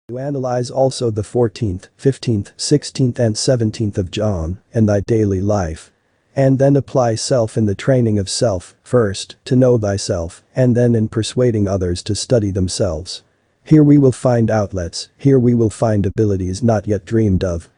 You analyze also the 14th, 15th, 16th and 17th of John in thy daily life. And then apply self in the training of self, first, to know thyself, and then in persuading others to study themselves. Here we will find outlets, here we will find abilities not yet dreamed of.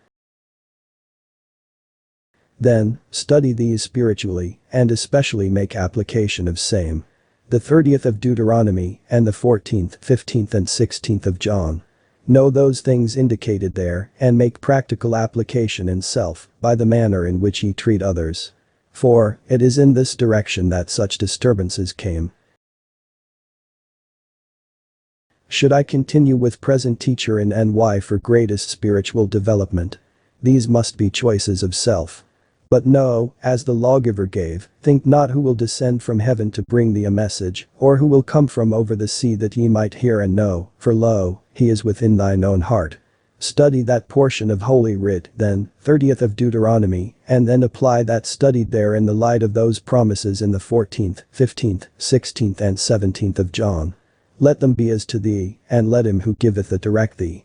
Then, study these spiritually, and especially make application of same. The 30th of Deuteronomy, and the 14th, 15th and 16th of John. Know those things indicated there, and make practical application in self, by the manner in which ye treat others. For, it is in this direction that such disturbances came. Should I continue with present teacher in NY for greatest spiritual development? These must be choices of self. But no, as the lawgiver gave, think not who will descend from heaven to bring thee a message, or who will come from over the sea that ye might hear and know, for lo, he is within thine own heart. Study that portion of Holy Writ then, 30th of Deuteronomy, and then apply that studied there in the light of those promises in the 14th, 15th, 16th and 17th of John. Let them be as to thee, and let him who giveth it direct thee.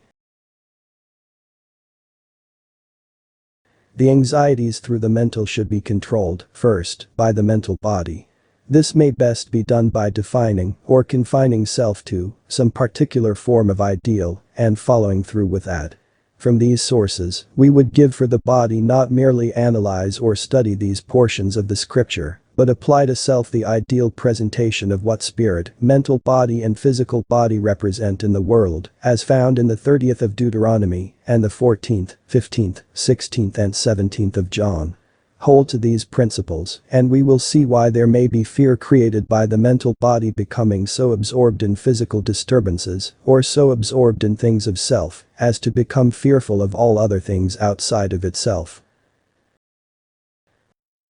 The anxieties through the mental should be controlled, first, by the mental body. This may best be done by defining or confining self to some particular form of ideal and following through with that. From these sources, we would give for the body not merely analyze or study these portions of the scripture, but apply to self the ideal presentation of what spirit, mental body and physical body represent in the world, as found in the 30th of Deuteronomy and the 14th, 15th, 16th and 17th of John. Hold to these principles, and we will see why there may be fear created by the mental body becoming so absorbed in physical disturbances, or so absorbed in things of self, as to become fearful of all other things outside of itself.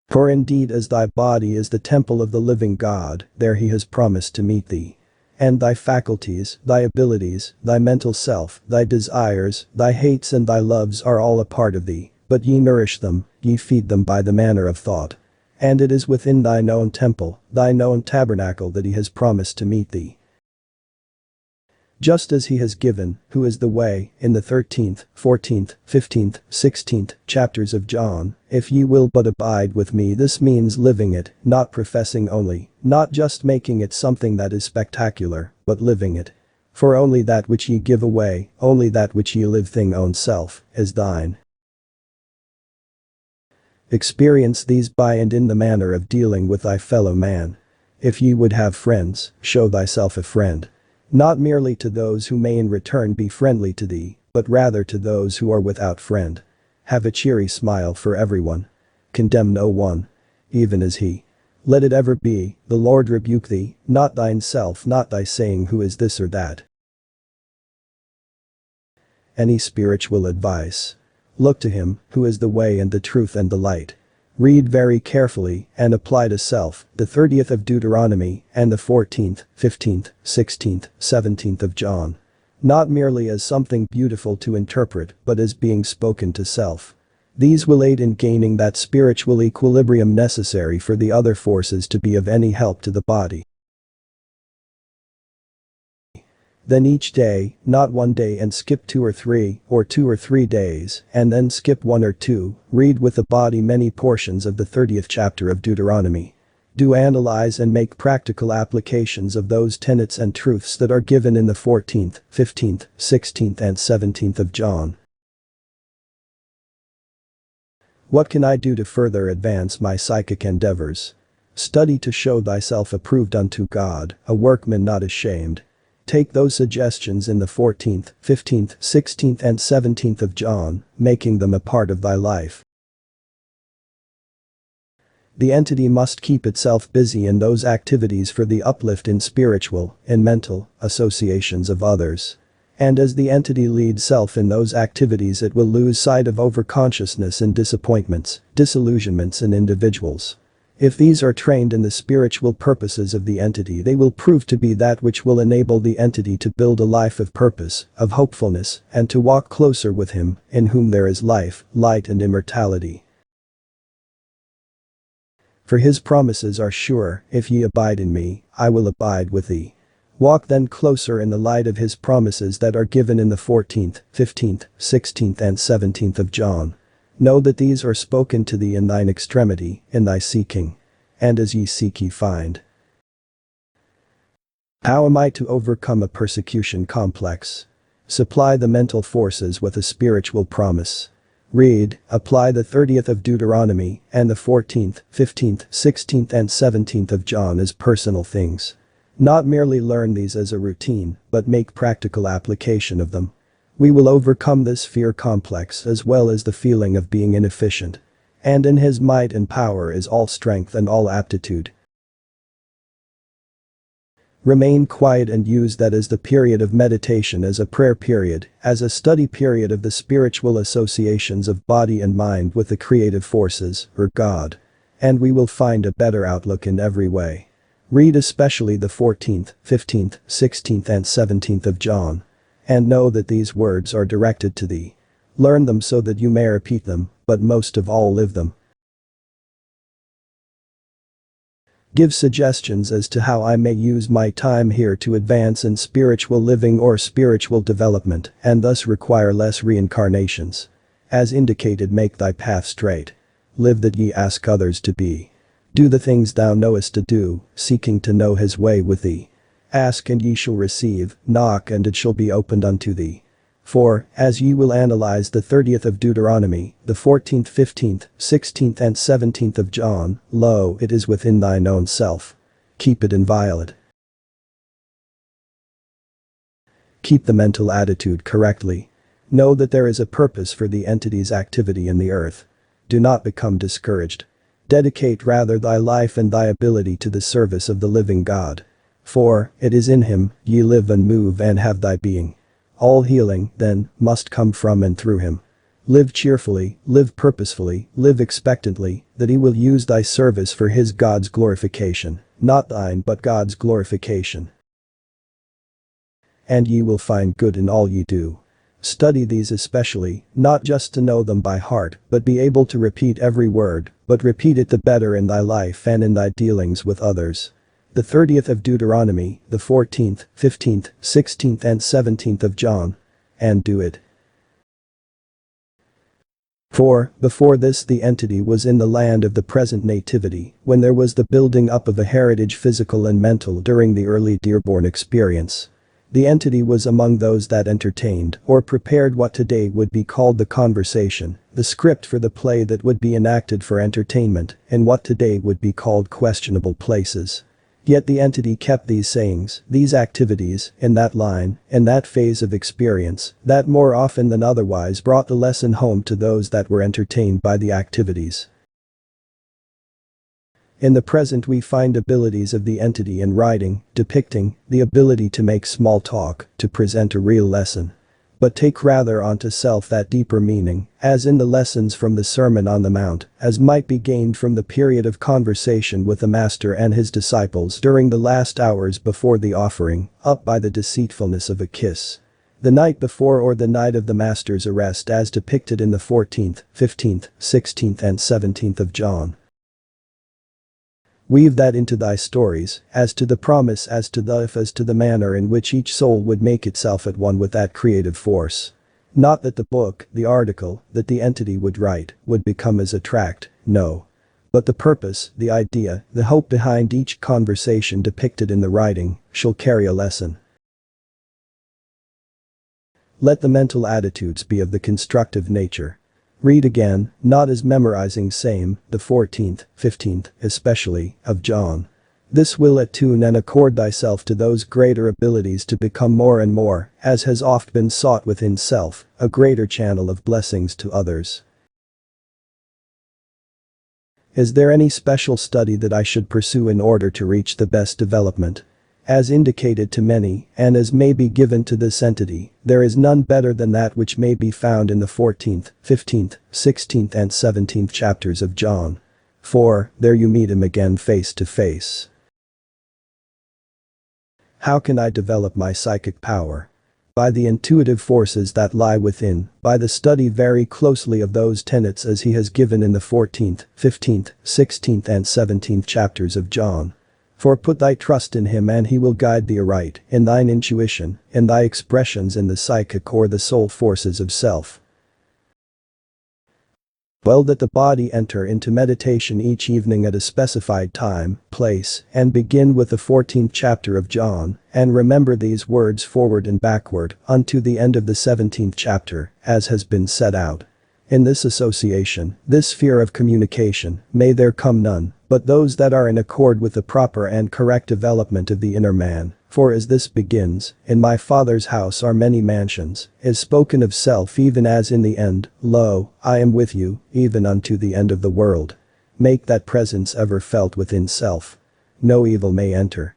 For indeed as thy body is the temple of the living God, there he has promised to meet thee. And thy faculties, thy abilities, thy mental self, thy desires, thy hates and thy loves are all a part of thee, but ye nourish them, ye feed them by the manner of thought. And it is within thine own temple, thine own tabernacle that he has promised to meet thee. Just as he has given, who is the way, in the 13th, 14th, 15th, 16th chapters of John, if ye will but abide with me, this means living it, not professing only, not just making it something that is spectacular, but living it. For only that which ye give away, only that which ye live thing own self, is thine. Experience these by and in the manner of dealing with thy fellow man. If ye would have friends, show thyself a friend. Not merely to those who may in return be friendly to thee, but rather to those who are without friend. Have a cheery smile for everyone. Condemn no one. Even as he. Let it ever be, the Lord rebuke thee, not thine self, not thy saying who is this or that. Any spiritual advice. Look to him, who is the way and the truth and the light. Read very carefully and apply to self the 30th of Deuteronomy and the 14th, 15th, 16th, 17th of John. Not merely as something beautiful to interpret but as being spoken to self. These will aid in gaining that spiritual equilibrium necessary for the other forces to be of any help to the body. Then each day, not one day and skip 2 or 3, or 2 or 3 days, and then skip 1 or 2, read with the body many portions of the 30th chapter of Deuteronomy. Do analyze and make practical applications of those tenets and truths that are given in the 14th, 15th, 16th and 17th of John. What can I do to further advance my psychic endeavors? Study to show thyself approved unto God, a workman not ashamed. Take those suggestions in the 14th, 15th, 16th and 17th of John, making them a part of thy life. The entity must keep itself busy in those activities for the uplift in spiritual, in mental, associations of others. And as the entity leads self in those activities, it will lose sight of overconsciousness in disappointments, disillusionments in individuals. If these are trained in the spiritual purposes of the entity, they will prove to be that which will enable the entity to build a life of purpose, of hopefulness, and to walk closer with him, in whom there is life, light and immortality. For his promises are sure, if ye abide in me, I will abide with thee. Walk then closer in the light of his promises that are given in the 14th, 15th, 16th and 17th of John. Know that these are spoken to thee in thine extremity, in thy seeking. And as ye seek ye find. How am I to overcome a persecution complex? Supply the mental forces with a spiritual promise. Read, apply the 30th of Deuteronomy and the 14th, 15th, 16th and 17th of John as personal things. Not merely learn these as a routine, but make practical application of them. We will overcome this fear complex as well as the feeling of being inefficient. And in his might and power is all strength and all aptitude. Remain quiet and use that as the period of meditation, as a prayer period, as a study period of the spiritual associations of body and mind with the creative forces, or God. And we will find a better outlook in every way. Read especially the 14th, 15th, 16th and 17th of John. And know that these words are directed to thee. Learn them so that you may repeat them, but most of all live them. Give suggestions as to how I may use my time here to advance in spiritual living or spiritual development and thus require less reincarnations. As indicated, make thy path straight. Live that ye ask others to be. Do the things thou knowest to do, seeking to know his way with thee. Ask and ye shall receive, knock and it shall be opened unto thee. For, as ye will analyze the 30th of Deuteronomy, the 14th, 15th, 16th and 17th of John, lo, it is within thine own self. Keep it inviolate. Keep the mental attitude correctly. Know that there is a purpose for the entity's activity in the earth. Do not become discouraged. Dedicate rather thy life and thy ability to the service of the living God. For, it is in him, ye live and move and have thy being. All healing, then, must come from and through him. Live cheerfully, live purposefully, live expectantly, that he will use thy service for his God's glorification, not thine but God's glorification. And ye will find good in all ye do. Study these especially, not just to know them by heart, but be able to repeat every word, but repeat it the better in thy life and in thy dealings with others. The 30th of Deuteronomy, the 14th, 15th, 16th and 17th of John. And do it. For, before this the entity was in the land of the present nativity, when there was the building up of a heritage physical and mental during the early Dearborn experience. The entity was among those that entertained or prepared what today would be called the conversation, the script for the play that would be enacted for entertainment, in what today would be called questionable places. Yet the entity kept these sayings, these activities, in that line, in that phase of experience, that more often than otherwise brought the lesson home to those that were entertained by the activities. In the present we find abilities of the entity in writing, depicting, the ability to make small talk, to present a real lesson. But take rather onto self that deeper meaning, as in the lessons from the Sermon on the Mount, as might be gained from the period of conversation with the Master and his disciples during the last hours before the offering, up by the deceitfulness of a kiss. The night before or the night of the Master's arrest as depicted in the 14th, 15th, 16th and 17th of John. Weave that into thy stories, as to the promise, as to the if, as to the manner in which each soul would make itself at one with that creative force. Not that the book, the article, that the entity would write, would become as a tract, no. But the purpose, the idea, the hope behind each conversation depicted in the writing, shall carry a lesson. Let the mental attitudes be of the constructive nature. Read again, not as memorizing same, the 14th, 15th, especially, of John. This will attune and accord thyself to those greater abilities to become more and more, as has oft been sought within self, a greater channel of blessings to others. Is there any special study that I should pursue in order to reach the best development? As indicated to many, and as may be given to this entity, there is none better than that which may be found in the 14th, 15th, 16th and 17th chapters of John. For, there you meet him again face to face. How can I develop my psychic power? By the intuitive forces that lie within, by the study very closely of those tenets as he has given in the 14th, 15th, 16th and 17th chapters of John. For put thy trust in him and he will guide thee aright in thine intuition, in thy expressions in the psychic or the soul forces of self. Well, that the body enter into meditation each evening at a specified time, place, and begin with the 14th chapter of John, and remember these words forward and backward unto the end of the 17th chapter, as has been set out. In this association, this sphere of communication, may there come none, but those that are in accord with the proper and correct development of the inner man, for as this begins, in my Father's house are many mansions, is spoken of self even as in the end, lo, I am with you, even unto the end of the world. Make that presence ever felt within self. No evil may enter.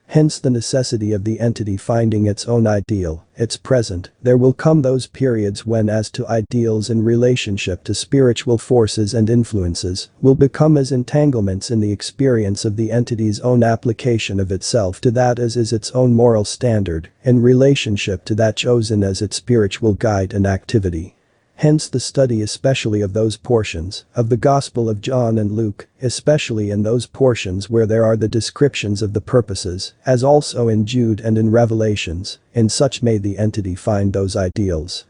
Hence the necessity of the entity finding its own ideal, its present. There will come those periods when as to ideals in relationship to spiritual forces and influences will become as entanglements in the experience of the entity's own application of itself to that as is its own moral standard, in relationship to that chosen as its spiritual guide and activity. Hence the study especially of those portions of the Gospel of John and Luke, especially in those portions where there are the descriptions of the purposes, as also in Jude and in Revelations, in such may the entity find those ideals.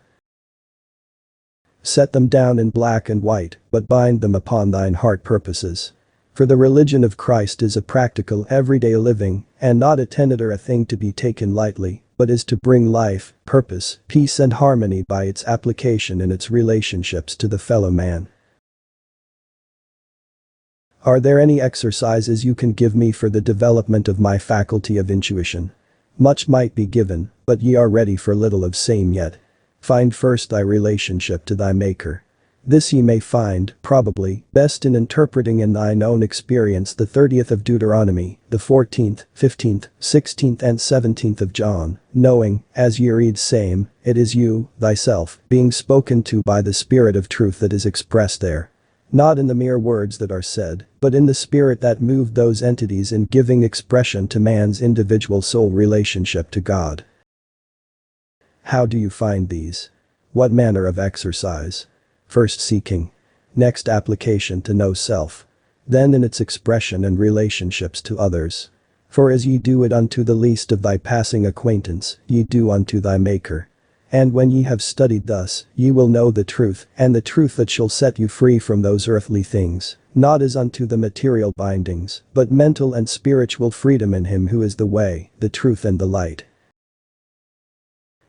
Set them down in black and white, but bind them upon thine heart purposes. For the religion of Christ is a practical everyday living, and not a tenet or a thing to be taken lightly, but is to bring life, purpose, peace and harmony by its application in its relationships to the fellow man. Are there any exercises you can give me for the development of my faculty of intuition? Much might be given, but ye are ready for little of same yet. Find first thy relationship to thy Maker. This ye may find, probably, best in interpreting in thine own experience the 30th of Deuteronomy, the 14th, 15th, 16th and 17th of John, knowing, as ye read same, it is you, thyself, being spoken to by the Spirit of truth that is expressed there. Not in the mere words that are said, but in the spirit that moved those entities in giving expression to man's individual soul relationship to God. How do you find these? What manner of exercise? First seeking. Next application to know self. Then in its expression and relationships to others. For as ye do it unto the least of thy passing acquaintance, ye do unto thy Maker. And when ye have studied thus, ye will know the truth, and the truth that shall set you free from those earthly things, not as unto the material bindings, but mental and spiritual freedom in him who is the way, the truth and the light.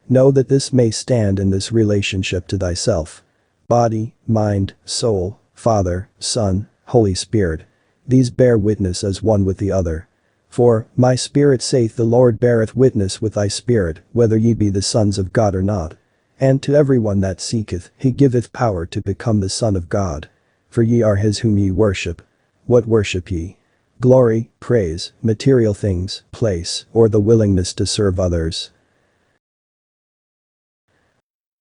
Know that this may stand in this relationship to thyself. Body, mind, soul, Father, Son, Holy Spirit. These bear witness as one with the other. For, my spirit saith the Lord beareth witness with thy spirit, whether ye be the sons of God or not. And to every one that seeketh, he giveth power to become the son of God. For ye are his whom ye worship. What worship ye? Glory, praise, material things, place, or the willingness to serve others?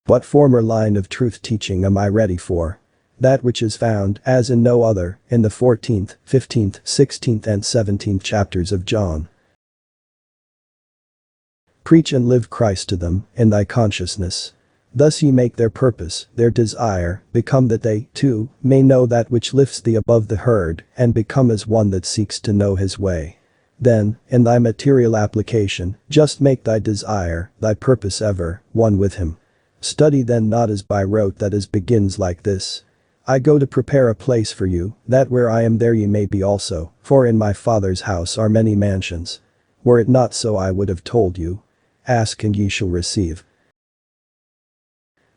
What former line of truth teaching am I ready for? That which is found, as in no other, in the 14th, 15th, 16th and 17th chapters of John. Preach and live Christ to them, in thy consciousness. Thus ye make their purpose, their desire, become that they, too, may know that which lifts thee above the herd, and become as one that seeks to know his way. Then, in thy material application, just make thy desire, thy purpose ever, one with him. Study then not as by rote that as begins like this. I go to prepare a place for you, that where I am there ye may be also, for in my Father's house are many mansions. Were it not so I would have told you. Ask and ye shall receive.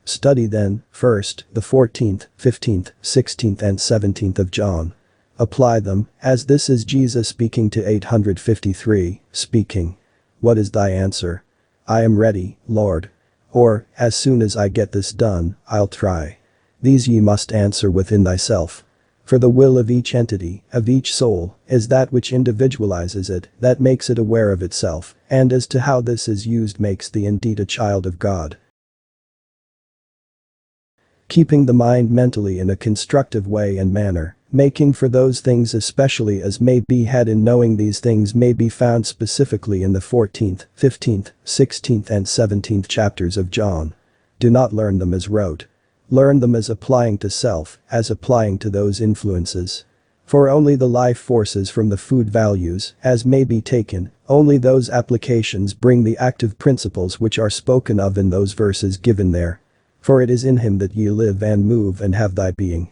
Study then, first, the 14th, 15th, 16th and 17th of John. Apply them, as this is Jesus speaking to 853, speaking. What is thy answer? I am ready, Lord. Or, as soon as I get this done, I'll try. These ye must answer within thyself. For the will of each entity, of each soul, is that which individualizes it, that makes it aware of itself, and as to how this is used makes thee indeed a child of God. Keeping the mind mentally in a constructive way and manner, making for those things especially as may be had in knowing these things may be found specifically in the 14th, 15th, 16th and 17th chapters of John. Do not learn them as rote. Learn them as applying to self, as applying to those influences. For only the life forces from the food values, as may be taken, only those applications bring the active principles which are spoken of in those verses given there. For it is in him that ye live and move and have thy being.